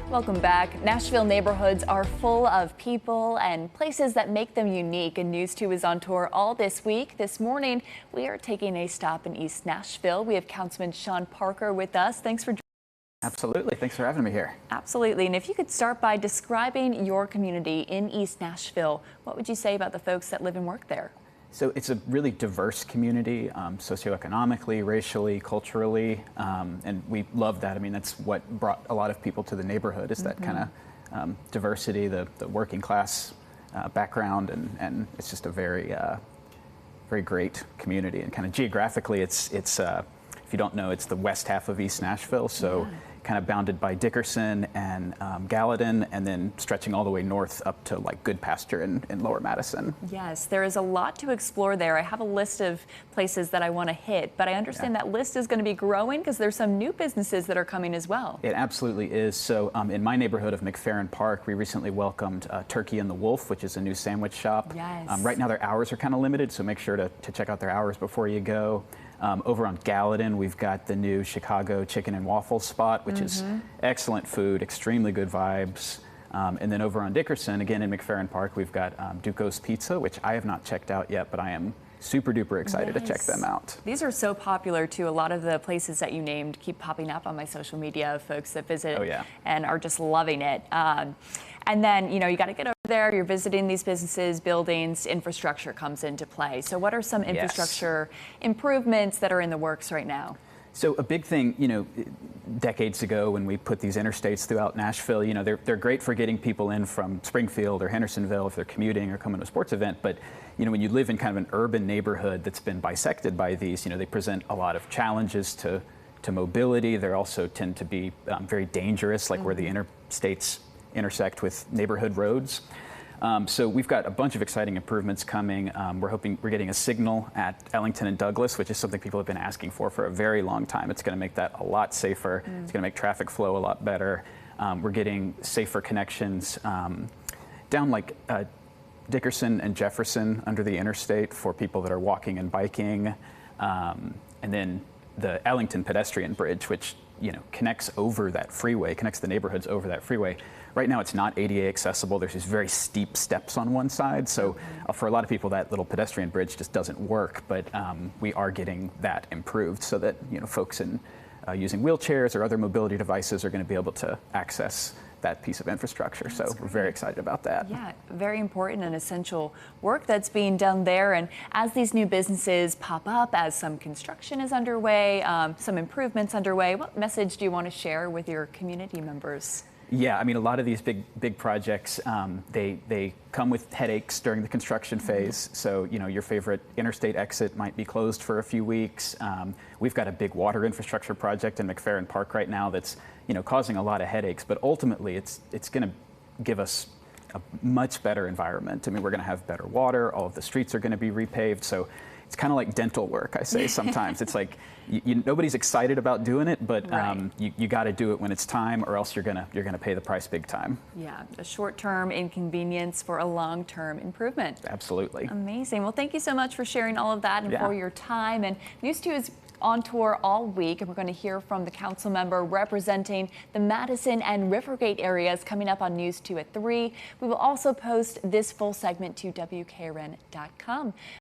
Welcome back. Nashville neighborhoods are full of people and places that make them unique, and News 2 is on tour all this week. This morning, we are taking a stop in East Nashville. We have Councilman Sean Parker with us. Thanks for joining. Absolutely. Thanks for having me here. Absolutely. And if you could start by describing your community in East Nashville, what would you say about the folks that live and work there? So it's a really diverse community, socioeconomically, racially, culturally, and we love that. I mean, that's what brought a lot of people to the neighborhood, is that kind of diversity, the working class background, and it's just a very great community. And kind of geographically, it's if you don't know, it's the west half of East Nashville, so kind of bounded by Dickerson and Gallatin, and then stretching all the way north up to like Good Pasture in Lower Madison. Yes, there is a lot to explore there. I have a list of places that I want to hit, but I understand that list is going to be growing because there's some new businesses that are coming as well. It absolutely is. So in my neighborhood of McFerrin Park, we recently welcomed Turkey and the Wolf, which is a new sandwich shop. Yes. Right now their hours are kind of limited, so make sure to check out their hours before you go. Over on Gallatin, we've got the new Chicago Chicken and Waffle spot, which is excellent food, extremely good vibes. And then over on Dickerson, again in McFerrin Park, we've got Duco's Pizza, which I have not checked out yet, but I am super duper excited to check them out. These are so popular too. A lot of the places that you named keep popping up on my social media of folks that visit and are just loving it. And then, you know, you got to get over there. You're visiting these businesses, buildings, infrastructure comes into play. So what are some infrastructure improvements that are in the works right now? So a big thing, you know, decades ago when we put these interstates throughout Nashville, you know, they're great for getting people in from Springfield or Hendersonville if they're commuting or coming to a sports event. But, you know, when you live in kind of an urban neighborhood that's been bisected by these, you know, they present a lot of challenges to mobility. They also tend to be very dangerous, like where the interstates intersect with neighborhood roads. So we've got a bunch of exciting improvements coming. We're getting a signal at Ellington and Douglas, which is something people have been asking for a very long time. It's going to make that a lot safer. It's going to make traffic flow a lot better. We're getting safer connections down like Dickerson and Jefferson under the interstate for people that are walking and biking. And then the Ellington pedestrian bridge, which, you know, connects over that freeway, connects the neighborhoods over that freeway. Right now it's not ADA accessible. There's these very steep steps on one side. So for a lot of people, that little pedestrian bridge just doesn't work, but we are getting that improved so that, you know, folks in using wheelchairs or other mobility devices are going to be able to access that piece of infrastructure. So we're very excited about that. Yeah, very important and essential work that's being done there. And as these new businesses pop up, as some construction is underway, some improvements underway, what message do you want to share with your community members? Yeah, I mean, a lot of these big projects, they come with headaches during the construction phase. So, you know, your favorite interstate exit might be closed for a few weeks. We've got a big water infrastructure project in McFerrin Park right now that's, you know, causing a lot of headaches. But ultimately, it's going to give us a much better environment. I mean, we're going to have better water. All of the streets are going to be repaved. So it's kind of like dental work, I say sometimes. It's like nobody's excited about doing it, but you got to do it when it's time, or else you're gonna pay the price big time. Yeah, a short-term inconvenience for a long-term improvement. Absolutely. Amazing. Well, thank you so much for sharing all of that and for your time. And News 2 is on tour all week, and we're going to hear from the council member representing the Madison and Rivergate areas coming up on News 2 at 3. We will also post this full segment to WKRN.com.